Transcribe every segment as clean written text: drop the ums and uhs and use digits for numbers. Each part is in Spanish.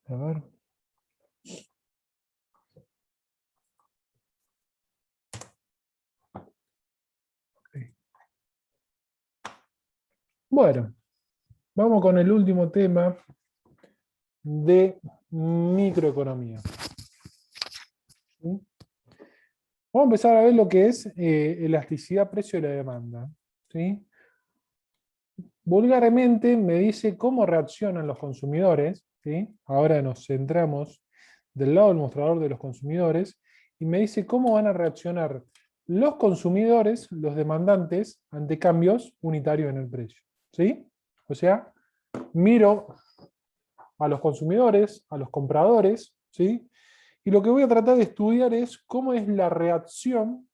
A ver. Bueno, vamos con el último tema de microeconomía. ¿Sí? Vamos a empezar a ver lo que es elasticidad precio de la demanda. ¿Sí? Vulgarmente me dice cómo reaccionan los consumidores. ¿Sí? Ahora nos centramos del lado del mostrador de los consumidores y me dice cómo van a reaccionar los consumidores, los demandantes, ante cambios unitarios en el precio. ¿Sí? O sea, miro a los consumidores, a los compradores, ¿sí? Y lo que voy a tratar de estudiar es cómo es la reacción,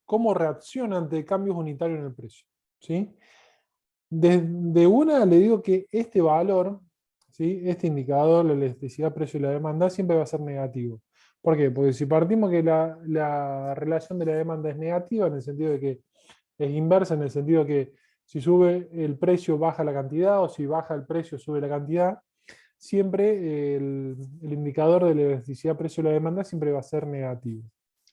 cómo reacciona ante cambios unitarios en el precio, ¿sí? De una le digo que este valor, ¿sí? Este indicador, la elasticidad precio y la demanda, siempre va a ser negativo. ¿Por qué? Porque si partimos que la relación de la demanda es negativa, en el sentido de que es inversa, en el sentido de que si sube el precio baja la cantidad, o si baja el precio sube la cantidad, siempre el indicador de la elasticidad precio y la demanda siempre va a ser negativo.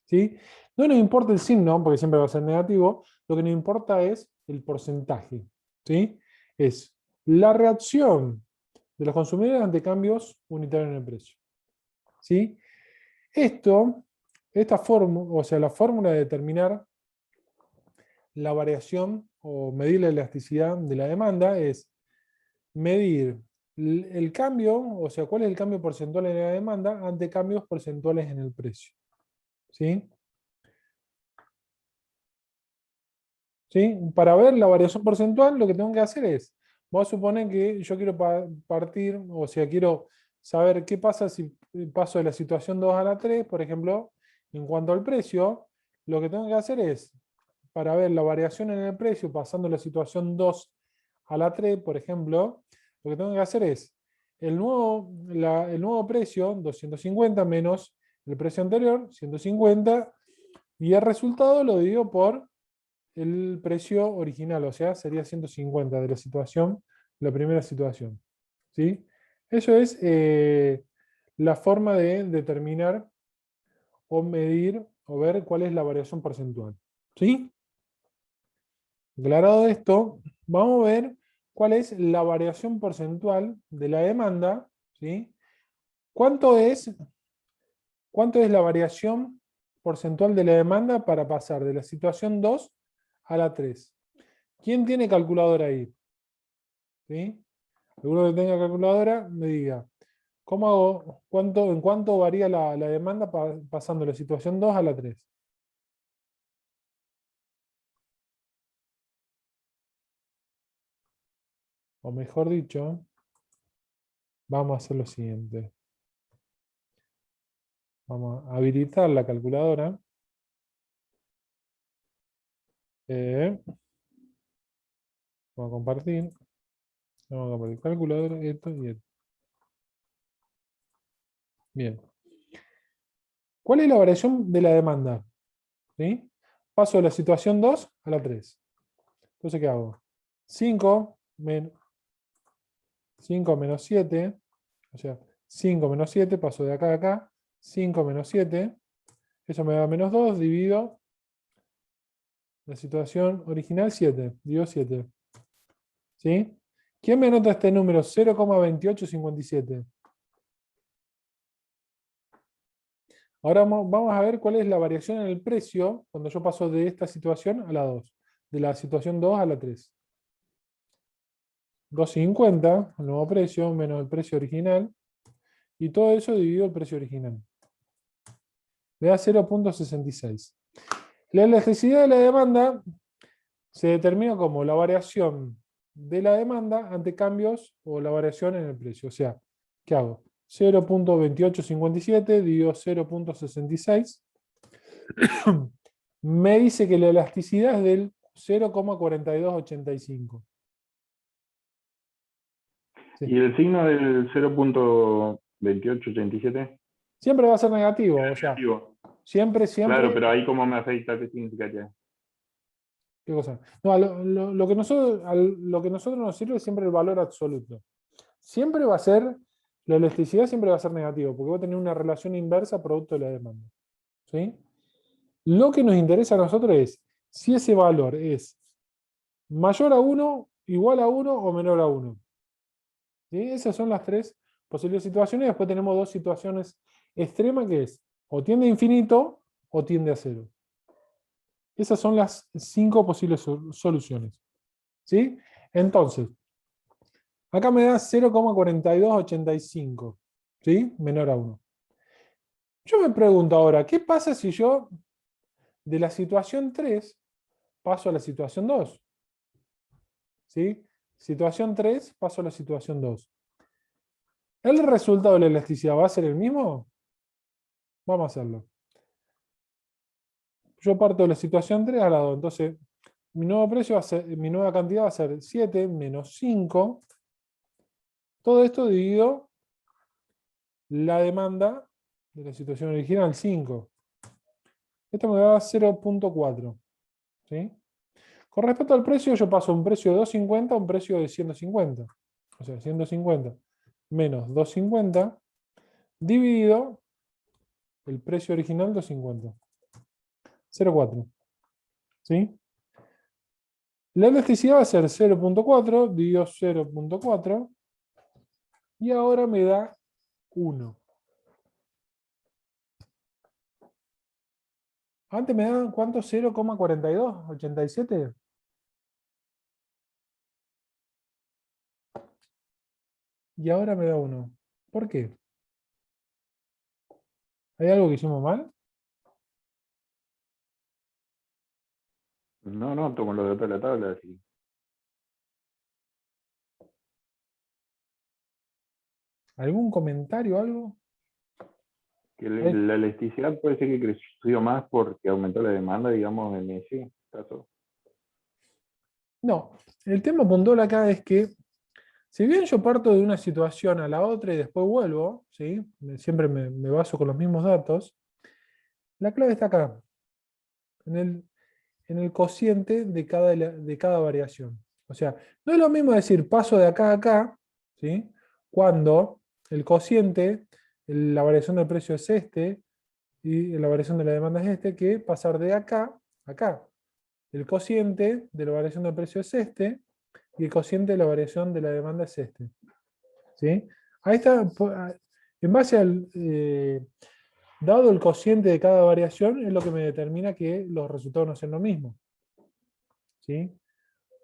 ¿Sí? No nos importa el signo, porque siempre va a ser negativo, lo que nos importa es el porcentaje. ¿Sí? Es la reacción de los consumidores ante cambios unitarios en el precio. ¿Sí? Esta fórmula, o sea, la fórmula de determinar la variación o medir la elasticidad de la demanda es medir el cambio, o sea, cuál es el cambio porcentual en la demanda ante cambios porcentuales en el precio. ¿Sí? ¿Sí? Para ver la variación porcentual, lo que tengo que hacer es, vamos a suponer que yo quiero partir, o sea, quiero saber qué pasa si paso de la situación 2 a la 3, por ejemplo, en cuanto al precio, lo que tengo que hacer es, para ver la variación en el precio, pasando de la situación 2 a la 3, por ejemplo, lo que tengo que hacer es el nuevo precio, 250 menos el precio anterior, 150, y el resultado lo divido por el precio original, o sea, sería 150 de la situación, la primera situación. ¿Sí? Eso es la forma de determinar o medir o ver cuál es la variación porcentual. ¿Sí? Aclarado esto, vamos a ver cuál es la variación porcentual de la demanda. ¿Sí? ¿Cuánto es la variación porcentual de la demanda para pasar de la situación 2 a la 3? ¿Quién tiene calculadora ahí? ¿Sí? Alguno que tenga calculadora me diga, ¿cómo hago? ¿En cuánto varía la demanda pasando de la situación 2 a la 3? O mejor dicho, vamos a hacer lo siguiente. Vamos a habilitar la calculadora. Vamos a compartir. Vamos a compartir calculadora, esto y esto. Bien. ¿Cuál es la variación de la demanda? ¿Sí? Paso de la situación 2 a la 3. Entonces, ¿qué hago? 5 menos 7, o sea, 5 menos 7, paso de acá a acá, 5 menos 7, eso me da menos 2, divido la situación original 7, divido 7. ¿Sí? ¿Quién me anota este número? 0,2857. Ahora vamos a ver cuál es la variación en el precio cuando yo paso de esta situación a la 2, de la situación 2 a la 3. 2,50, el nuevo precio, menos el precio original, y todo eso dividido el precio original. Me da 0,66. La elasticidad de la demanda se determina como la variación de la demanda ante cambios o la variación en el precio. O sea, ¿qué hago? 0,2857 dividido 0,66 me dice que la elasticidad es del 0,4285. Sí. ¿Y el signo del 0,2887? Siempre va a ser negativo, o sea, Negativo. siempre. Claro, pero ahí cómo me afecta, ¿qué significaría? ¿Qué cosa? No, lo que nosotros nos sirve es siempre el valor absoluto. Siempre va a ser la elasticidad siempre va a ser negativo, porque va a tener una relación inversa producto de la demanda. ¿Sí? Lo que nos interesa a nosotros es si ese valor es mayor a 1, igual a 1 o menor a 1. ¿Sí? Esas son las tres posibles situaciones. Después tenemos dos situaciones extremas que es o tiende a infinito o tiende a cero. Esas son las 5 posibles soluciones. ¿Sí? Entonces, acá me da 0,4285. ¿Sí? Menor a 1. Yo me pregunto ahora, ¿qué pasa si yo de la situación 3 paso a la situación 2? ¿Sí? Situación 3 paso a la situación 2. ¿El resultado de la elasticidad va a ser el mismo? Vamos a hacerlo. Yo parto de la situación 3 a la 2. Entonces, mi nuevo precio va a ser, mi nueva cantidad va a ser 7 menos 5. Todo esto dividido la demanda de la situación original, 5. Esto me da 0,4. ¿Sí? Con respecto al precio, yo paso un precio de 2,50 a un precio de 150. O sea, 150 menos 2,50 dividido el precio original 2,50. 0,4. ¿Sí? La elasticidad va a ser 0,4 dividido 0,4 y ahora me da 1. Antes me daban, ¿cuánto? 0,4287. Y ahora me da 1. ¿Por qué? ¿Hay algo que hicimos mal? No, no, tomo los datos de la tabla, así. ¿Algún comentario o algo? Que ¿Eh? la elasticidad puede ser que creció más porque aumentó la demanda, digamos, en ese caso. No, el tema puntual acá es que, si bien yo parto de una situación a la otra y después vuelvo, ¿sí? Siempre me baso con los mismos datos, la clave está acá, en el cociente de cada variación. O sea, no es lo mismo decir paso de acá a acá, ¿sí? Cuando el cociente, la variación del precio es este, y la variación de la demanda es este, que pasar de acá a acá. El cociente de la variación del precio es este, y el cociente de la variación de la demanda es este. ¿Sí? Ahí está, en base al, dado el cociente de cada variación, es lo que me determina que los resultados no sean lo mismo. ¿Sí?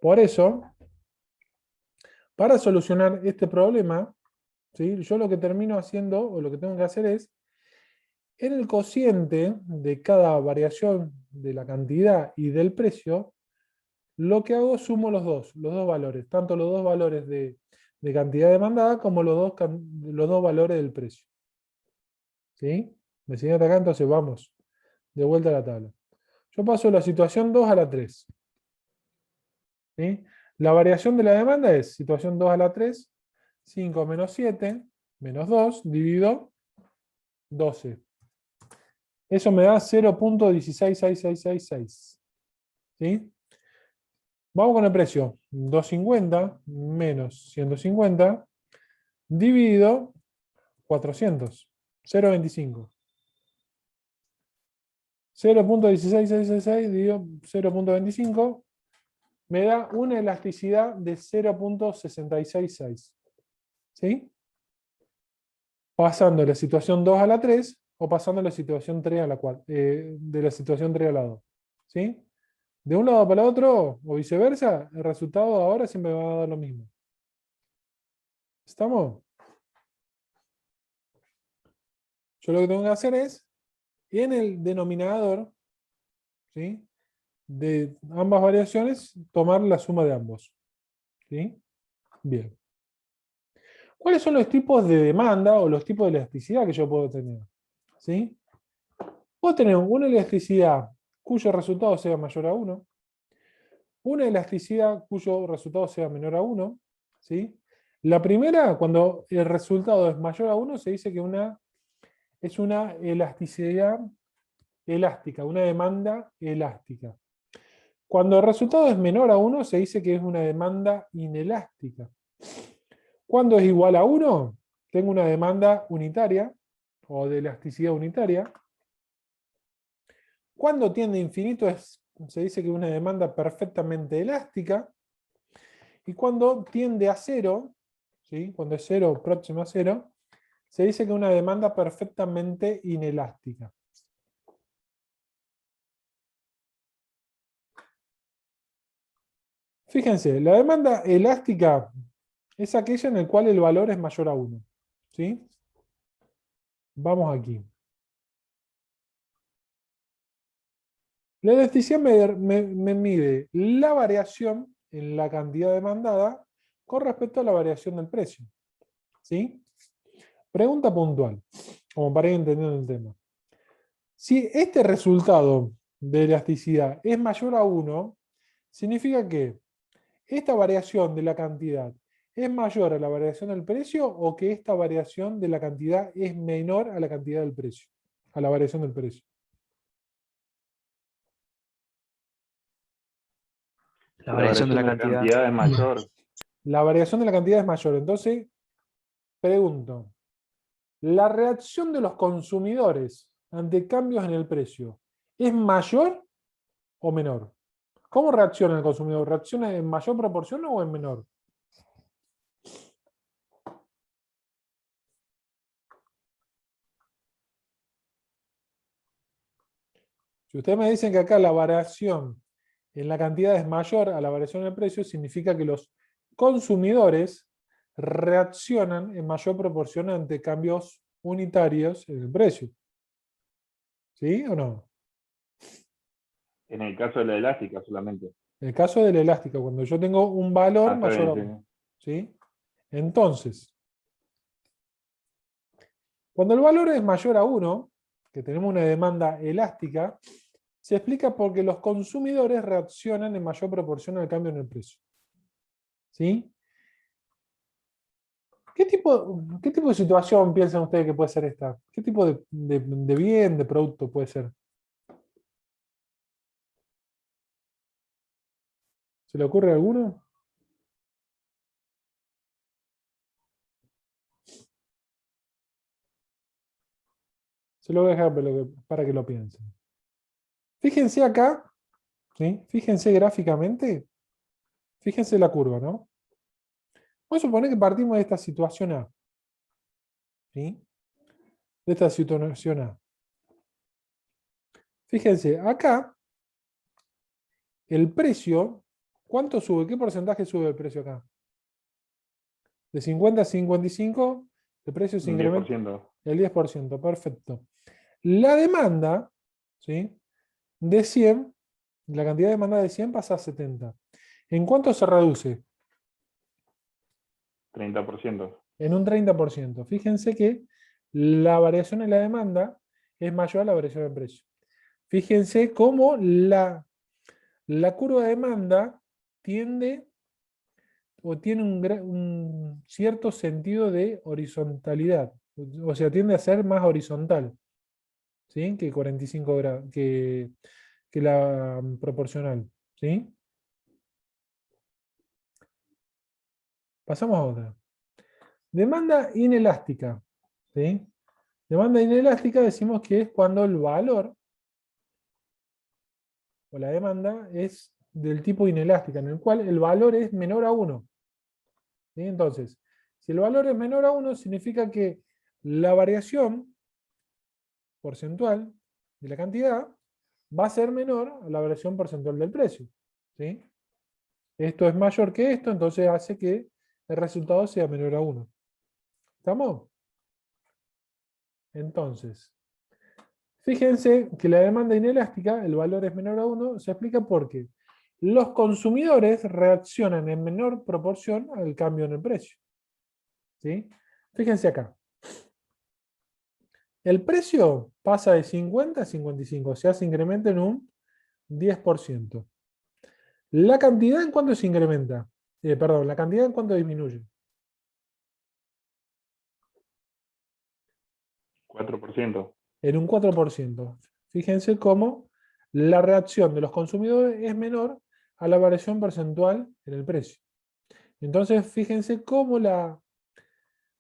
Por eso, para solucionar este problema, ¿sí? Yo lo que termino haciendo, o lo que tengo que hacer es, en el cociente de cada variación de la cantidad y del precio, lo que hago sumo los dos valores, tanto los dos valores de cantidad demandada como los dos valores del precio. ¿Sí? ¿Me siguen hasta acá? Entonces vamos de vuelta a la tabla. Yo paso de la situación 2 a la 3. ¿Sí? La variación de la demanda es situación 2 a la 3, 5 menos 7, menos 2, dividido 12. Eso me da 0,166666. ¿Sí? Vamos con el precio. 250 menos 150 dividido 400. 0,25. 0,16666 dividido 0,25 me da una elasticidad de 0,666. ¿Sí? Pasando de la situación 2 a la 3 o pasando de la situación 3 a la 4, de la situación 3 a la 2. ¿Sí? De un lado para el otro o viceversa, el resultado ahora siempre va a dar lo mismo. ¿Estamos? Yo lo que tengo que hacer es, en el denominador, ¿sí?, de ambas variaciones, tomar la suma de ambos. ¿Sí? Bien. ¿Cuáles son los tipos de demanda o los tipos de elasticidad que yo puedo tener? ¿Sí? Puedo tener una elasticidad cuyo resultado sea mayor a 1, una elasticidad cuyo resultado sea menor a 1. ¿Sí? La primera, cuando el resultado es mayor a 1, se dice que es una elasticidad elástica, una demanda elástica. Cuando el resultado es menor a 1, se dice que es una demanda inelástica. Cuando es igual a 1, tengo una demanda unitaria o de elasticidad unitaria. Cuando tiende a infinito se dice que es una demanda perfectamente elástica. Y cuando tiende a cero, ¿sí? Cuando es cero próximo a cero, se dice que es una demanda perfectamente inelástica. Fíjense, la demanda elástica es aquella en la cual el valor es mayor a 1. ¿Sí? Vamos aquí. La elasticidad me mide la variación en la cantidad demandada con respecto a la variación del precio. ¿Sí? Pregunta puntual, como para ir entendiendo el tema. Si este resultado de elasticidad es mayor a 1, significa que esta variación de la cantidad es mayor a la variación del precio o que esta variación de la cantidad es menor a la cantidad del precio, a la variación del precio. La variación de la cantidad es mayor. La variación de la cantidad es mayor. Entonces, pregunto, ¿la reacción de los consumidores ante cambios en el precio es mayor o menor? ¿Cómo reacciona el consumidor? ¿Reacciona en mayor proporción o en menor? Si ustedes me dicen que acá la variación en la cantidad es mayor a la variación en el precio, significa que los consumidores reaccionan en mayor proporción ante cambios unitarios en el precio. ¿Sí o no? En el caso de la elástica solamente. En el caso de la elástica, cuando yo tengo un valor Está mayor a bien, 1. ¿Sí? Entonces, cuando el valor es mayor a 1, que tenemos una demanda elástica, se explica porque los consumidores reaccionan en mayor proporción al cambio en el precio. ¿Sí? ¿Qué tipo de situación piensan ustedes que puede ser esta? ¿Qué tipo de bien, de producto puede ser? ¿Se le ocurre alguno? Se lo voy a dejar para que lo piensen. Fíjense acá, ¿sí? Fíjense gráficamente, fíjense la curva, ¿no? Vamos a suponer que partimos de esta situación A. ¿Sí? De esta situación A. Fíjense, acá, el precio, ¿cuánto sube? ¿Qué porcentaje sube el precio acá? De 50 a 55, el precio se un incrementa 10%. el 10%, perfecto. La demanda, ¿sí? De 100, la cantidad de demanda de 100 pasa a 70. ¿En cuánto se reduce? 30%. En un 30%. Fíjense que la variación en la demanda es mayor a la variación del precio. Fíjense cómo la curva de demanda tiende o tiene un cierto sentido de horizontalidad. O sea, tiende a ser más horizontal, ¿sí? Que 45 grados, que la proporcional. ¿Sí? Pasamos a otra. Demanda inelástica. ¿Sí? Demanda inelástica decimos que es cuando el valor o la demanda es del tipo inelástica, en el cual el valor es menor a 1. ¿Sí? Entonces, si el valor es menor a 1, significa que la variación porcentual de la cantidad va a ser menor a la variación porcentual del precio. ¿Sí? Esto es mayor que esto, entonces hace que el resultado sea menor a 1. ¿Estamos? Entonces, fíjense que la demanda inelástica, el valor es menor a 1, se explica porque los consumidores reaccionan en menor proporción al cambio en el precio. ¿Sí? Fíjense acá. El precio pasa de 50 a 55, o sea, se incrementa en un 10%. ¿La cantidad en cuánto se incrementa? Perdón, ¿la cantidad en cuánto disminuye? 4%. En un 4%. Fíjense cómo la reacción de los consumidores es menor a la variación porcentual en el precio. Entonces, fíjense cómo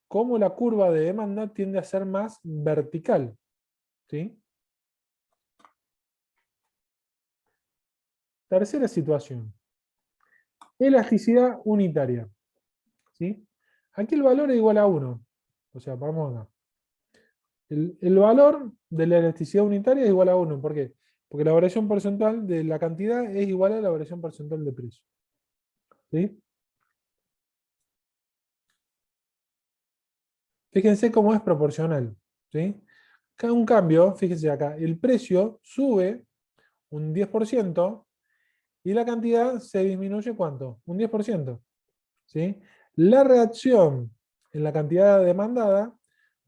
cómo la curva de demanda tiende a ser más vertical. ¿Sí? Tercera situación. Elasticidad unitaria. ¿Sí? Aquí el valor es igual a 1. O sea, vamos acá. El valor de la elasticidad unitaria es igual a 1. ¿Por qué? Porque la variación porcentual de la cantidad es igual a la variación porcentual de precio. ¿Sí? Fíjense cómo es proporcional. ¿Sí? Cada un cambio, fíjense acá, el precio sube un 10% y la cantidad se disminuye ¿cuánto? Un 10%. ¿Sí? La reacción en la cantidad demandada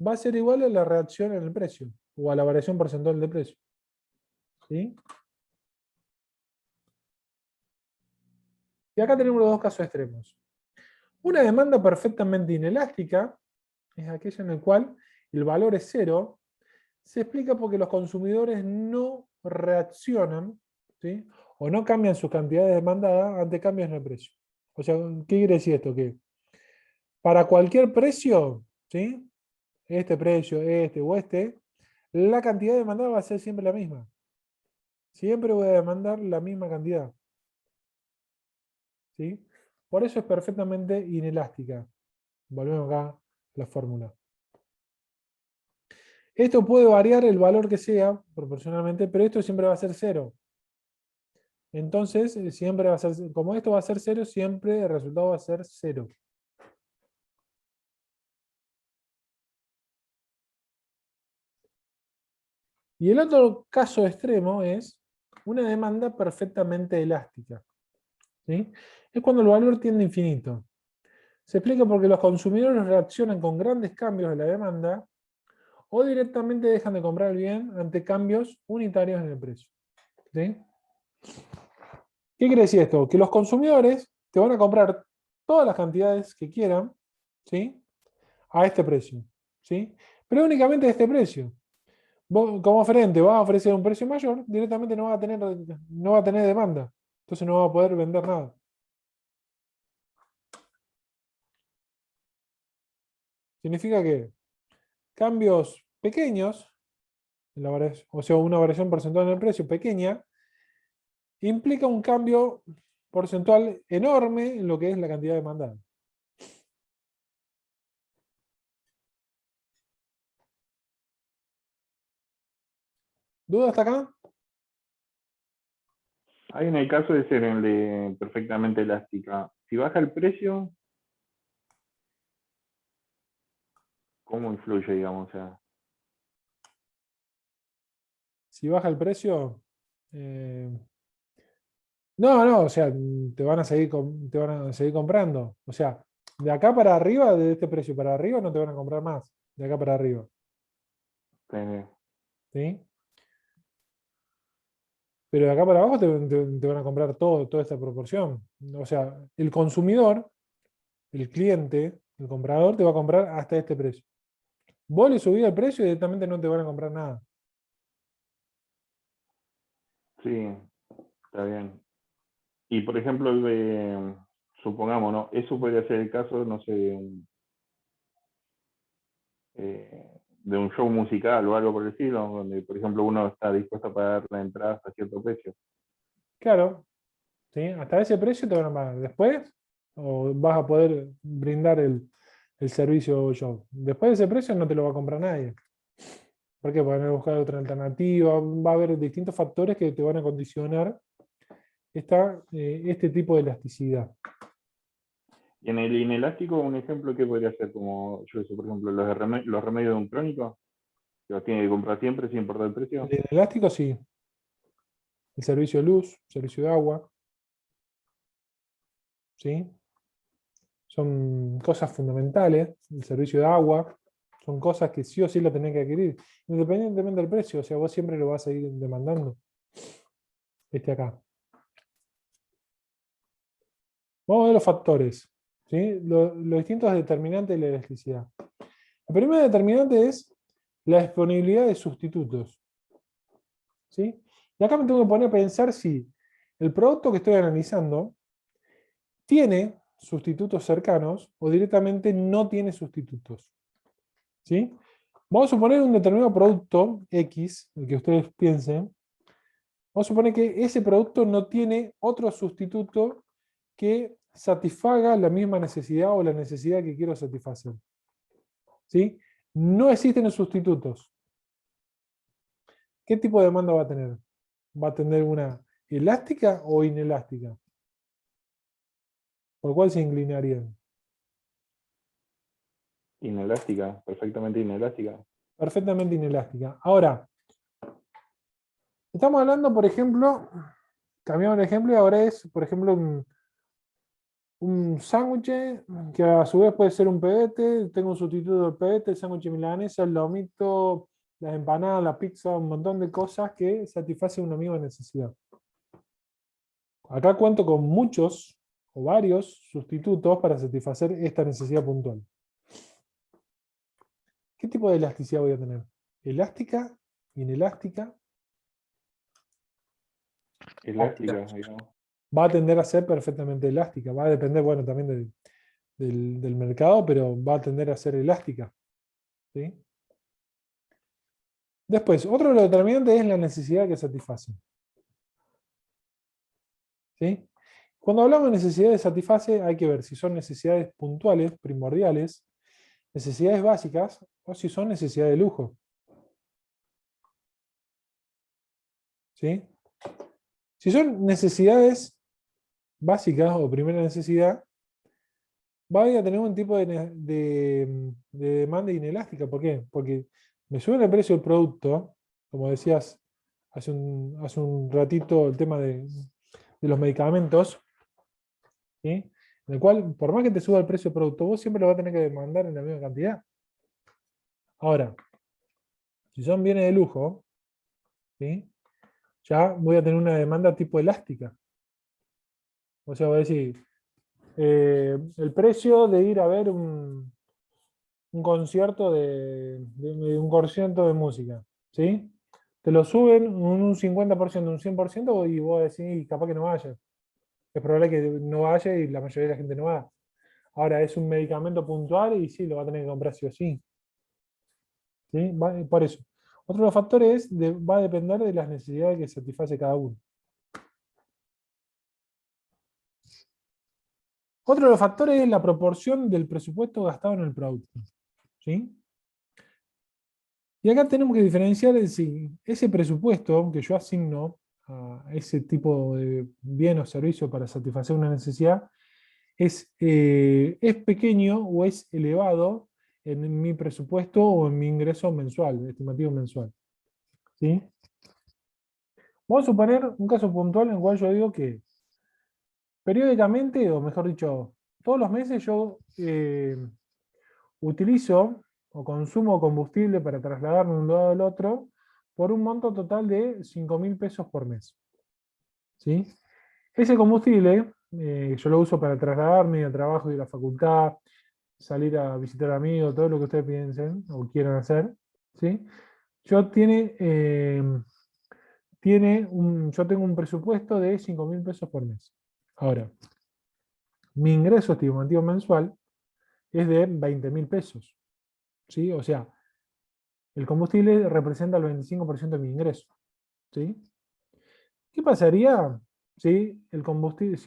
va a ser igual a la reacción en el precio, o a la variación porcentual de precio. ¿Sí? Y acá tenemos los dos casos extremos. Una demanda perfectamente inelástica es aquella en la cual el valor es cero. Se explica porque los consumidores no reaccionan, ¿sí? O no cambian sus cantidades demandadas ante cambios en el precio. O sea, ¿qué quiere decir esto? Que para cualquier precio, ¿sí? Este precio, este o este, la cantidad demandada va a ser siempre la misma. Siempre voy a demandar la misma cantidad. ¿Sí? Por eso es perfectamente inelástica. Volvemos acá a la fórmula. Esto puede variar el valor que sea proporcionalmente, pero esto siempre va a ser cero. Entonces, siempre va a ser, como esto va a ser cero, siempre el resultado va a ser cero. Y el otro caso extremo es una demanda perfectamente elástica. ¿Sí? Es cuando el valor tiende a infinito. Se explica porque los consumidores reaccionan con grandes cambios de la demanda o directamente dejan de comprar el bien ante cambios unitarios en el precio. ¿Sí? ¿Qué quiere decir esto? Que los consumidores te van a comprar todas las cantidades que quieran, ¿sí? A este precio. ¿Sí? Pero únicamente a este precio. Vos, como oferente vas a ofrecer un precio mayor, directamente no va a tener demanda. Entonces no va a poder vender nada. Significa que cambios pequeños, o sea, una variación porcentual en el precio pequeña, implica un cambio porcentual enorme en lo que es la cantidad demandada. ¿Duda hasta acá? Ahí en el caso de ser el de perfectamente elástica, si baja el precio, ¿cómo influye, digamos? O sea, Si baja el precio, no, o sea, te van a seguir comprando. O sea, de acá para arriba, de este precio para arriba, no te van a comprar más. De acá para arriba. eh, ¿Sí? Pero de acá para abajo te van a comprar toda esta proporción. O sea, el consumidor, el cliente, el comprador, te va a comprar hasta este precio. Vos le subís el precio y directamente no te van a comprar nada. sí, está bien. Y por ejemplo, supongamos, ¿no? Eso podría ser el caso, no sé, de un show musical o algo por el estilo, donde, por ejemplo, uno está dispuesto a pagar la entrada hasta cierto precio. Claro, ¿sí? Hasta ese precio te van a pagar. Después, o vas a poder brindar el servicio show. Después de ese precio no te lo va a comprar nadie. ¿Por qué? Porque van a buscar otra alternativa. Va a haber distintos factores que te van a condicionar este tipo de elasticidad. Y en el inelástico, un ejemplo que podría ser como, yo sé, por ejemplo, los remedios de un crónico, que los tiene que comprar siempre sin importar el precio. El inelástico sí. El servicio de luz, servicio de agua, ¿sí? Son cosas fundamentales. El servicio de agua, son cosas que sí o sí lo tenés que adquirir, independientemente del precio. O sea, vos siempre lo vas a ir demandando. Acá. Vamos a ver los factores, ¿sí? Los distintos determinantes de la elasticidad. El primer determinante es la disponibilidad de sustitutos. ¿Sí? Y acá me tengo que poner a pensar si el producto que estoy analizando tiene sustitutos cercanos o directamente no tiene sustitutos. ¿Sí? Vamos a suponer un determinado producto X, el que ustedes piensen. Vamos a suponer que ese producto no tiene otro sustituto que satisfaga la misma necesidad o la necesidad que quiero satisfacer. ¿Sí? No existen los sustitutos. ¿Qué tipo de demanda va a tener? ¿Va a tener una elástica o inelástica? ¿Por cuál se inclinarían? Inelástica, perfectamente inelástica. Perfectamente inelástica. Ahora, estamos hablando, por ejemplo, cambiamos el ejemplo y ahora es, por ejemplo, un sándwich que a su vez puede ser un pebete, tengo un sustituto del pebete, el sándwich milanesa, el lomito, las empanadas, la pizza, un montón de cosas que satisfacen una misma necesidad. Acá cuento con muchos o varios sustitutos para satisfacer esta necesidad puntual. ¿Qué tipo de elasticidad voy a tener? ¿Elástica? ¿Inelástica? Elástica, digamos. Va a tender a ser perfectamente elástica. Va a depender, bueno, también del mercado, pero va a tender a ser elástica. ¿Sí? Después, otro de los determinantes es la necesidad que satisface. ¿Sí? Cuando hablamos de necesidades de satisface, hay que ver si son necesidades puntuales, primordiales, necesidades básicas, o si son necesidades de lujo. ¿Sí? Si son necesidades básicas o primera necesidad, va a tener un tipo de demanda inelástica. ¿Por qué? Porque me sube el precio del producto, como decías hace un ratito, el tema de los medicamentos, ¿sí? En el cual, por más que te suba el precio del producto, vos siempre lo vas a tener que demandar en la misma cantidad. Ahora, si son bienes de lujo, ¿sí? Ya voy a tener una demanda tipo elástica. O sea, voy a decir, el precio de ir a ver un concierto de un concierto de música, ¿sí? Te lo suben un 50%, un 100%, y vos decís, capaz que no vaya. Es probable que no vaya y la mayoría de la gente no va. Ahora, es un medicamento puntual y sí, lo va a tener que comprar sí o sí. ¿Sí? Por eso. Otro de los factores va a depender de las necesidades que satisface cada uno. Otro de los factores es la proporción del presupuesto gastado en el producto. ¿Sí? Y acá tenemos que diferenciar si ese presupuesto que yo asigno a ese tipo de bien o servicio para satisfacer una necesidad es pequeño o es elevado en mi presupuesto o en mi ingreso mensual, estimativo mensual. ¿Sí? Vamos a suponer un caso puntual en el cual yo digo que periódicamente, o mejor dicho, todos los meses yo utilizo o consumo combustible para trasladarme de un lado al otro por un monto total de 5.000 pesos por mes. ¿Sí? Ese combustible yo lo uso para trasladarme al trabajo y a la facultad, salir a visitar amigos, todo lo que ustedes piensen o quieran hacer. ¿Sí? Yo yo tengo un presupuesto de 5.000 pesos por mes. Ahora, mi ingreso estimativo mensual es de 20.000 pesos. ¿Sí? O sea, el combustible representa el 25% de mi ingreso. ¿Sí? ¿Qué pasaría si el combustible,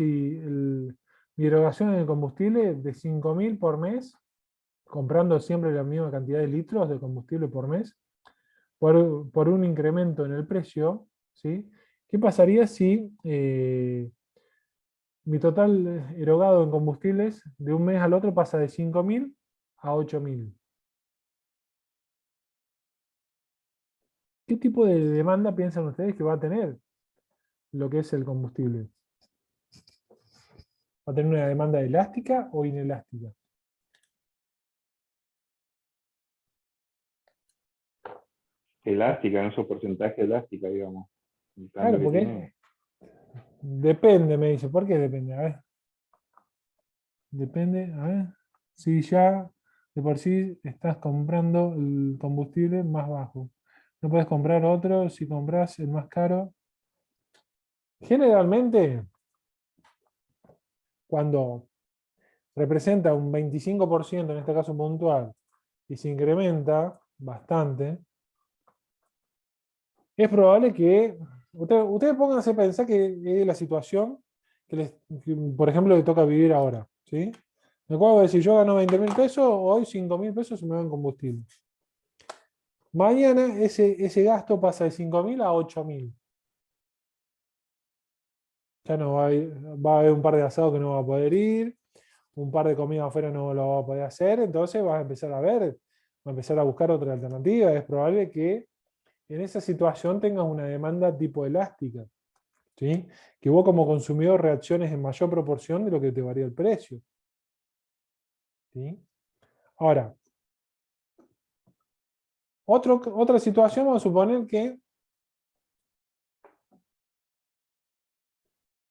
mi erogación en el combustible de 5.000 por mes, comprando siempre la misma cantidad de litros de combustible por mes, por un incremento en el precio? ¿Sí? ¿Qué pasaría si mi total erogado en combustibles de un mes al otro pasa de 5.000 a 8.000? ¿Qué tipo de demanda piensan ustedes que va a tener lo que es el combustible? ¿Va a tener una demanda elástica o inelástica? Elástica, en su porcentaje elástica, digamos. El cambio Claro, que tiene. porque depende, me dice. ¿Por qué depende? A ver. Depende, a ver. Si ya de por sí estás comprando el combustible más bajo. No puedes comprar otro si compras el más caro. Generalmente, cuando representa un 25% en este caso puntual, y se incrementa bastante, es probable que ustedes pónganse a pensar que es la situación que por ejemplo, le toca vivir ahora. ¿Sí? Me acuerdo de decir, yo gano 20.000 pesos, hoy 5.000 pesos se me va en combustible. Mañana ese gasto pasa de 5.000 a 8.000. Ya no va a haber un par de asados que no va a poder ir, un par de comidas afuera no lo va a poder hacer, entonces vas a empezar a ver, va a empezar a buscar otra alternativa. Es probable que en esa situación tengas una demanda tipo elástica, ¿sí? Que vos como consumidor reacciones en mayor proporción de lo que te varía el precio. ¿Sí? Ahora, otra situación, vamos a suponer que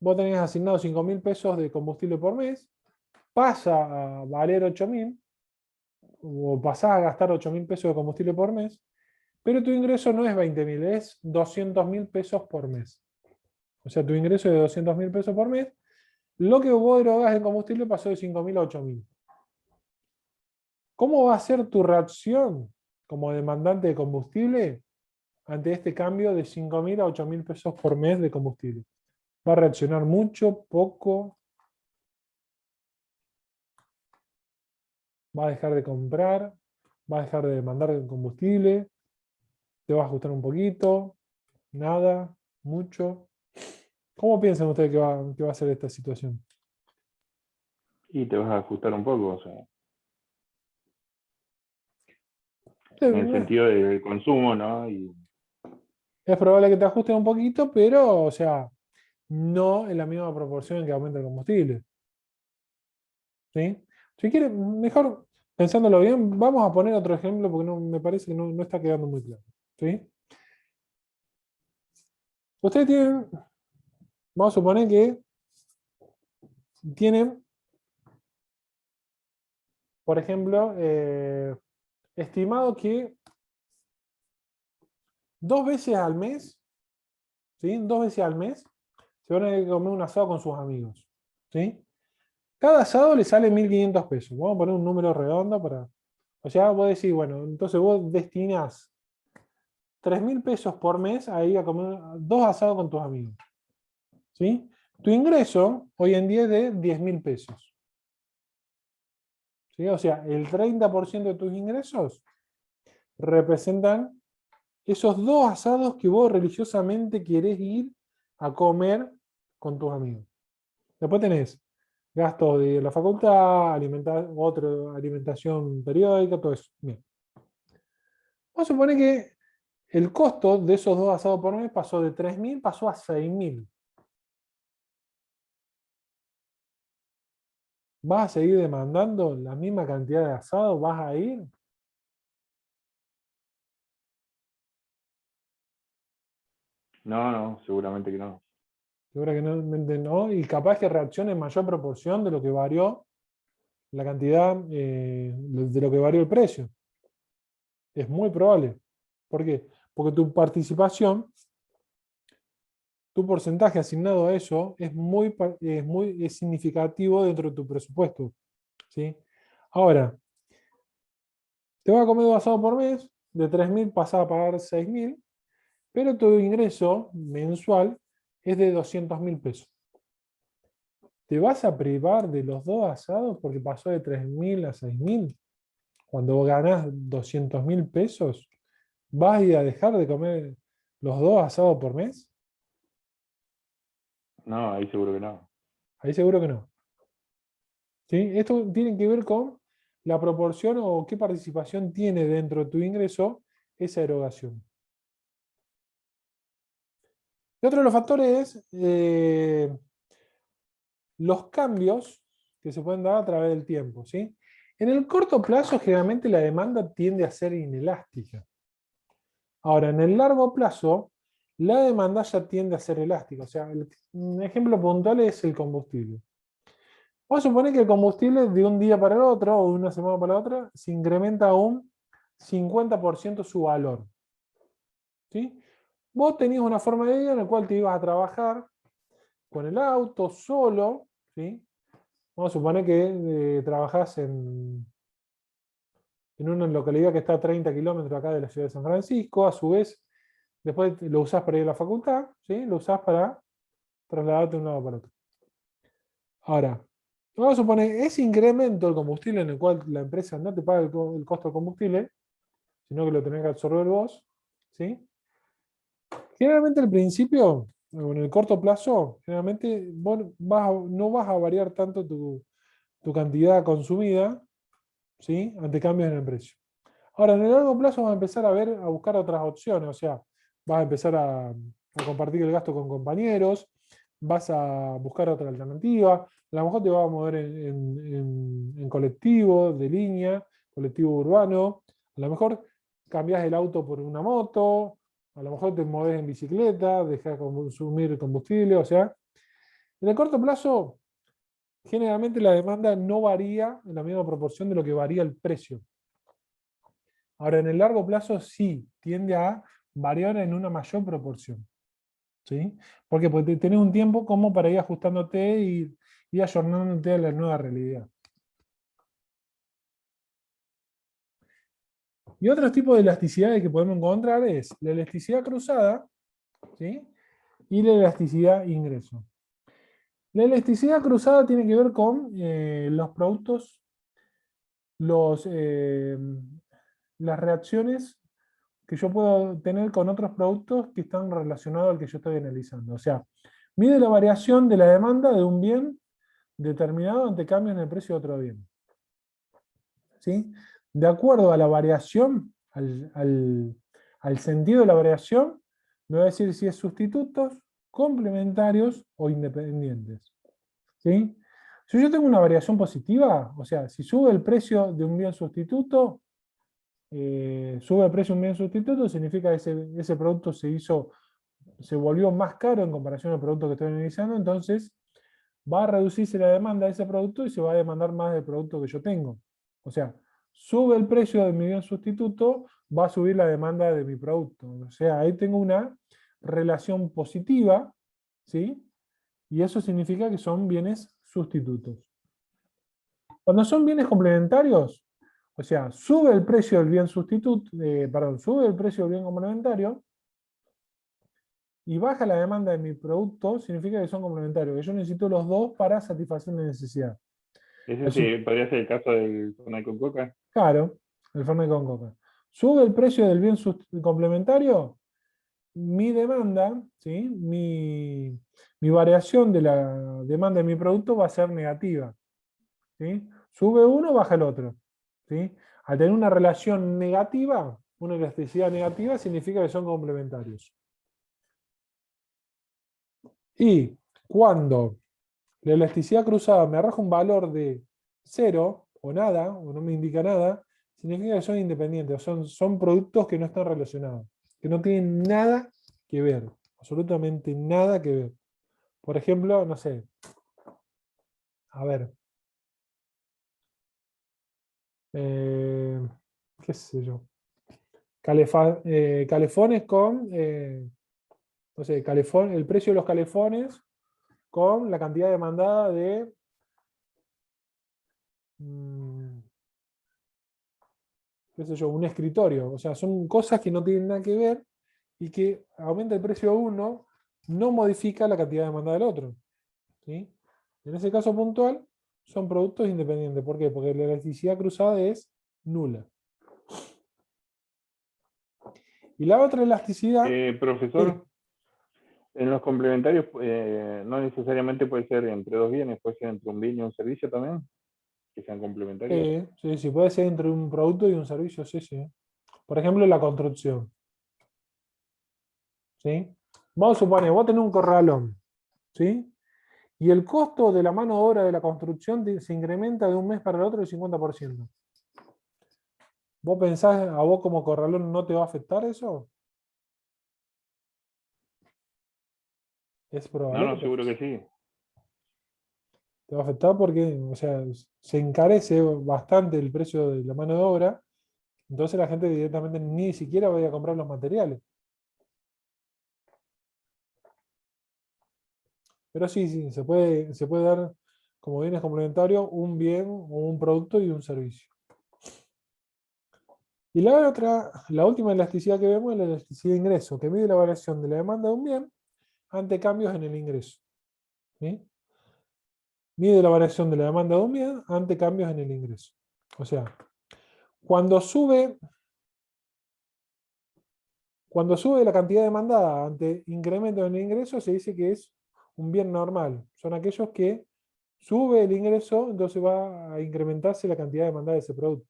vos tenés asignado 5.000 pesos de combustible por mes, pasa a valer 8.000, o pasás a gastar 8.000 pesos de combustible por mes, pero tu ingreso no es 20.000, es 200.000 pesos por mes. O sea, tu ingreso es de 200.000 pesos por mes. Lo que vos erogás en combustible pasó de 5.000 a 8.000. ¿Cómo va a ser tu reacción como demandante de combustible ante este cambio de 5.000 a 8.000 pesos por mes de combustible? ¿Va a reaccionar mucho, poco? ¿Va a dejar de comprar? ¿Va a dejar de demandar el combustible? ¿Te va a ajustar un poquito? ¿Nada? ¿Mucho? ¿Cómo piensan ustedes que va a ser esta situación? Y te vas a ajustar un poco, o sea, en el Es sentido del consumo, ¿no? Y probable que te ajusten un poquito, pero, o sea, no en la misma proporción en que aumenta el combustible. ¿Sí? Si quieren, mejor pensándolo bien, vamos a poner otro ejemplo porque me parece que no está quedando muy claro. ¿Sí? Ustedes tienen, vamos a suponer que tienen, por ejemplo, estimado que 2 veces al mes, ¿sí? 2 veces al mes, se van a comer un asado con sus amigos. ¿Sí? Cada asado le sale 1.500 pesos. Vamos a poner un número redondo para. O sea, vos decís, bueno, entonces vos destinás 3.000 pesos por mes a ir a comer 2 asados con tus amigos. ¿Sí? Tu ingreso hoy en día es de 10.000 pesos. ¿Sí? O sea, el 30% de tus ingresos representan esos 2 asados que vos religiosamente querés ir a comer con tus amigos. Después tenés gastos de la facultad, alimentación periódica, todo eso. Bien. Vamos a suponer que el costo de esos 2 asados por mes pasó de 3.000, pasó a 6.000. ¿Vas a seguir demandando la misma cantidad de asados? ¿Vas a ir? no, seguramente que no. Seguramente no. Y capaz que reaccione en mayor proporción de lo que varió la cantidad, de lo que varió el precio. Es muy probable. ¿Por qué? Porque tu participación, tu porcentaje asignado a eso es significativo dentro de tu presupuesto. ¿Sí? Ahora, te vas a comer 2 asados por mes, de 3.000 pasás a pagar 6.000, pero tu ingreso mensual es de 200.000 pesos. ¿Te vas a privar de los 2 asados porque pasó de 3.000 a 6.000? Cuando vos ganás 200.000 pesos, ¿vas a ir a dejar de comer los 2 asados por mes? No, ahí seguro que no. Ahí seguro que no. ¿Sí? Esto tiene que ver con la proporción o qué participación tiene dentro de tu ingreso esa erogación. Y otro de los factores es los cambios que se pueden dar a través del tiempo. ¿Sí? En el corto plazo, generalmente la demanda tiende a ser inelástica. Ahora, en el largo plazo, la demanda ya tiende a ser elástica. O sea, un ejemplo puntual es el combustible. Vamos a suponer que el combustible de un día para el otro o de una semana para la otra se incrementa un 50% su valor. ¿Sí? Vos tenías una forma de vida en la cual te ibas a trabajar con el auto, solo, ¿sí? Vamos a suponer que trabajás en una localidad que está a 30 kilómetros acá de la ciudad de San Francisco, a su vez, después lo usás para ir a la facultad, ¿sí? Lo usás para trasladarte de un lado para otro. Ahora, vamos a suponer ese incremento del combustible en el cual la empresa no te paga el costo del combustible, sino que lo tenés que absorber vos, ¿sí? Generalmente al principio, o en el corto plazo, generalmente vos no vas a variar tanto tu cantidad consumida, ¿sí? Ante cambios en el precio. Ahora, en el largo plazo vas a empezar a buscar otras opciones, o sea, vas a empezar a compartir el gasto con compañeros, vas a buscar otra alternativa, a lo mejor te vas a mover en colectivo, de línea, colectivo urbano, a lo mejor cambias el auto por una moto, a lo mejor te mueves en bicicleta, dejas de consumir combustible, o sea, en el corto plazo, generalmente la demanda no varía en la misma proporción de lo que varía el precio. Ahora, en el largo plazo sí, tiende a variar en una mayor proporción. ¿Sí? ¿Por qué? Porque tenés un tiempo como para ir ajustándote y ayornándote a la nueva realidad. Y otros tipos de elasticidades que podemos encontrar es la elasticidad cruzada, ¿sí? Y la elasticidad ingreso. La elasticidad cruzada tiene que ver con los productos, las reacciones que yo puedo tener con otros productos que están relacionados al que yo estoy analizando. O sea, mide la variación de la demanda de un bien determinado ante cambios en el precio de otro bien. ¿Sí? De acuerdo a la variación, al sentido de la variación, me va a decir si es sustitutos, complementarios o independientes. ¿Sí? Si yo tengo una variación positiva, o sea, si sube el precio de un bien sustituto, sube el precio de un bien sustituto, significa que ese producto se volvió más caro en comparación al producto que estoy analizando, entonces va a reducirse la demanda de ese producto y se va a demandar más del producto que yo tengo. O sea, sube el precio de mi bien sustituto, va a subir la demanda de mi producto. O sea, ahí tengo una relación positiva, ¿sí? Y eso significa que son bienes sustitutos. Cuando son bienes complementarios, o sea, sube el precio del bien sustituto, sube el precio del bien complementario y baja la demanda de mi producto, significa que son complementarios, que yo necesito los dos para satisfacer la necesidad. Ese sí, podría ser el caso del Fernet con Coca. Claro, el Fernet con Coca. Sube el precio del bien complementario, mi demanda, ¿sí? mi variación de la demanda de mi producto va a ser negativa. ¿Sí? Sube uno, baja el otro. ¿Sí? Al tener una relación negativa, una elasticidad negativa, significa que son complementarios. Y cuando la elasticidad cruzada me arroja un valor de 0 o nada, o no me indica nada, significa que son independientes, son productos que no están relacionados, que no tienen nada que ver, absolutamente nada que ver. Por ejemplo, no sé, a ver, qué sé yo, calefones con, no sé, el precio de los calefones con la cantidad demandada de qué sé yo, un escritorio. O sea, son cosas que no tienen nada que ver y que aumenta el precio de uno, no modifica la cantidad demandada del otro. ¿Sí? En ese caso puntual, son productos independientes. ¿Por qué? Porque la elasticidad cruzada es nula. Y la otra elasticidad... Profesor, en los complementarios no necesariamente puede ser entre dos bienes, puede ser entre un bien y un servicio también, que sean complementarios. Sí, puede ser entre un producto y un servicio, sí, sí. Por ejemplo, la construcción. ¿Sí? Vamos a suponer, vos tenés un corralón, ¿sí? Y el costo de la mano de obra de la construcción se incrementa de un mes para el otro el 50%. ¿Vos pensás, a vos como corralón no te va a afectar eso? Es No, probable que no, seguro que sí. te va a afectar porque, o sea, se encarece bastante el precio de la mano de obra, entonces la gente directamente ni siquiera va a comprar los materiales. Pero sí, se puede dar como bienes complementarios un bien o un producto y un servicio. Y la última elasticidad que vemos es la elasticidad de ingreso, que mide la variación de la demanda de un bien ante cambios en el ingreso. ¿Sí? Mide la variación de la demanda de un bien ante cambios en el ingreso. O sea, cuando sube la cantidad demandada ante incremento en el ingreso, se dice que es un bien normal. Son aquellos que sube el ingreso, entonces va a incrementarse la cantidad demandada de ese producto.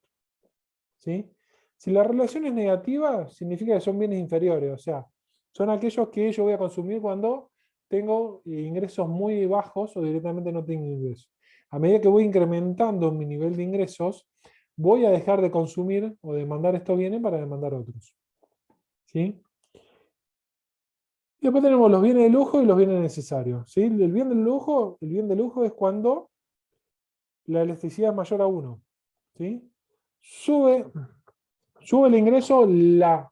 ¿Sí? Si la relación es negativa, significa que son bienes inferiores. O sea, son aquellos que yo voy a consumir cuando tengo ingresos muy bajos o directamente no tengo ingresos. A medida que voy incrementando mi nivel de ingresos, voy a dejar de consumir o demandar estos bienes para demandar otros. ¿Sí? Y después tenemos los bienes de lujo y los bienes necesarios. ¿Sí? El bien de lujo es cuando la elasticidad es mayor a 1. ¿Sí? Sube el ingreso, la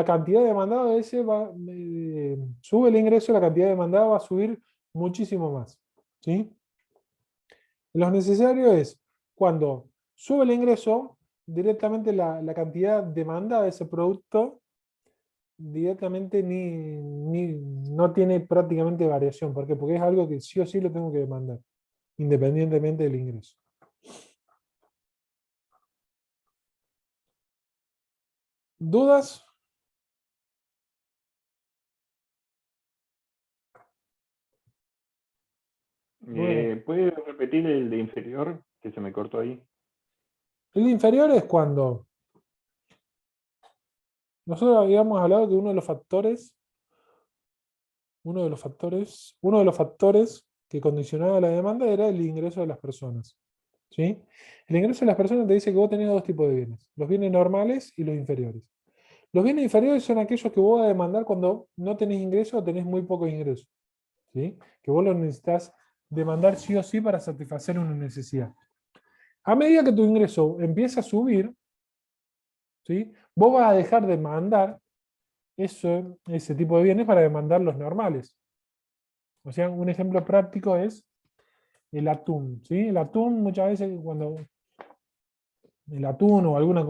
cantidad demandada de ese sube el ingreso, la cantidad demandada va a subir muchísimo más. ¿Sí? Los necesarios es cuando sube el ingreso, directamente la cantidad demandada de ese producto directamente no tiene prácticamente variación. ¿Por qué? Porque es algo que sí o sí lo tengo que demandar, independientemente del ingreso. ¿Dudas? ¿Puede repetir el de inferior, que se me cortó ahí? El inferior es cuando nosotros habíamos hablado que uno de los factores que condicionaba la demanda era el ingreso de las personas. ¿Sí? El ingreso de las personas te dice que vos tenés dos tipos de bienes, los bienes normales y los inferiores. Los bienes inferiores son aquellos que vos vas a demandar cuando no tenés ingreso o tenés muy poco ingreso. ¿Sí? Que vos los necesitas demandar sí o sí para satisfacer una necesidad. A medida que tu ingreso empieza a subir, ¿sí? Vos vas a dejar de demandar ese tipo de bienes para demandar los normales. O sea, un ejemplo práctico es el atún. ¿Sí? El atún muchas veces el atún o alguna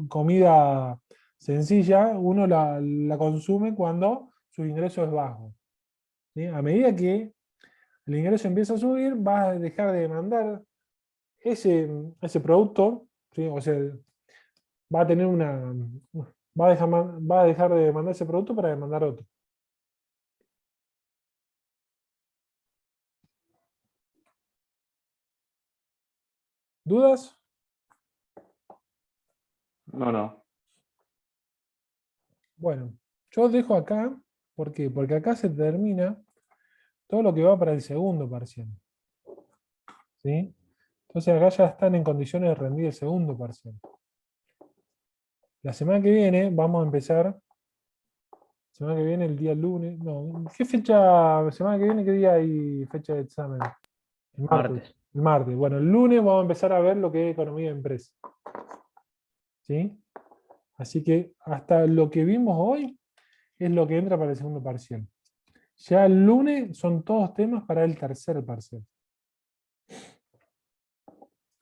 comida sencilla, uno la consume cuando su ingreso es bajo. ¿Sí? A medida que el ingreso empieza a subir, vas a dejar de demandar ese producto, ¿sí? O sea, va a tener va a dejar de demandar ese producto para demandar otro. ¿Dudas? No. Bueno, yo dejo acá, ¿por qué? Porque acá se termina todo lo que va para el segundo parcial. ¿Sí? Entonces acá ya están en condiciones de rendir el segundo parcial. La semana que viene vamos a empezar, semana que viene el día lunes, no, ¿qué fecha, semana que viene qué día hay fecha de examen? El martes. Martes. El martes. Bueno, el lunes vamos a empezar a ver lo que es economía de empresa. ¿Sí? Así que hasta lo que vimos hoy es lo que entra para el segundo parcial. Ya el lunes son todos temas para el tercer parcial.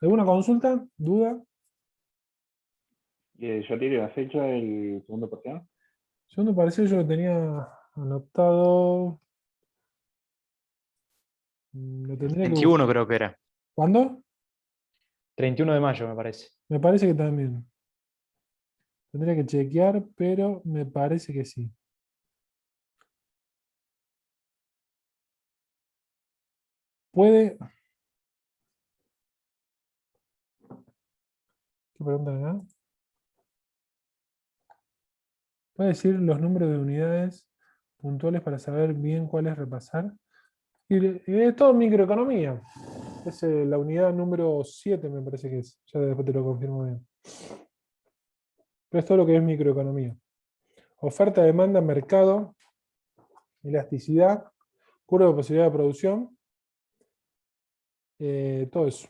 ¿Alguna consulta? ¿Duda? ¿Ya tiene la fecha el segundo parcial? Segundo parcial yo lo tenía anotado. Lo tendría que 21 buscar. creo que era. ¿Cuándo? 31 de mayo, me parece. Me parece que también. Tendría que chequear, pero me parece que sí. Puede. ¿Qué preguntan acá? Puede decir los números de unidades puntuales para saber bien cuáles repasar. Y es todo microeconomía. Es la unidad número 7, me parece que es. Ya después te lo confirmo bien. Pero es todo lo que es microeconomía. Oferta, demanda, mercado, elasticidad, curva de posibilidad de producción, todo eso.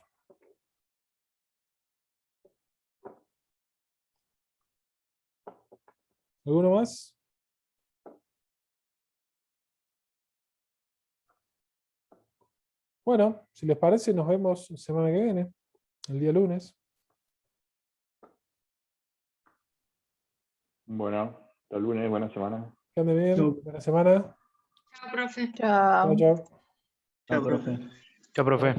¿Alguno más? Bueno, si les parece, nos vemos semana que viene, el día lunes. Bueno, hasta el lunes, buena semana. Que anden bien, Chau. buena semana. Chao, profe. Chao, Chao. chao. Chao, profe. Chao, profe.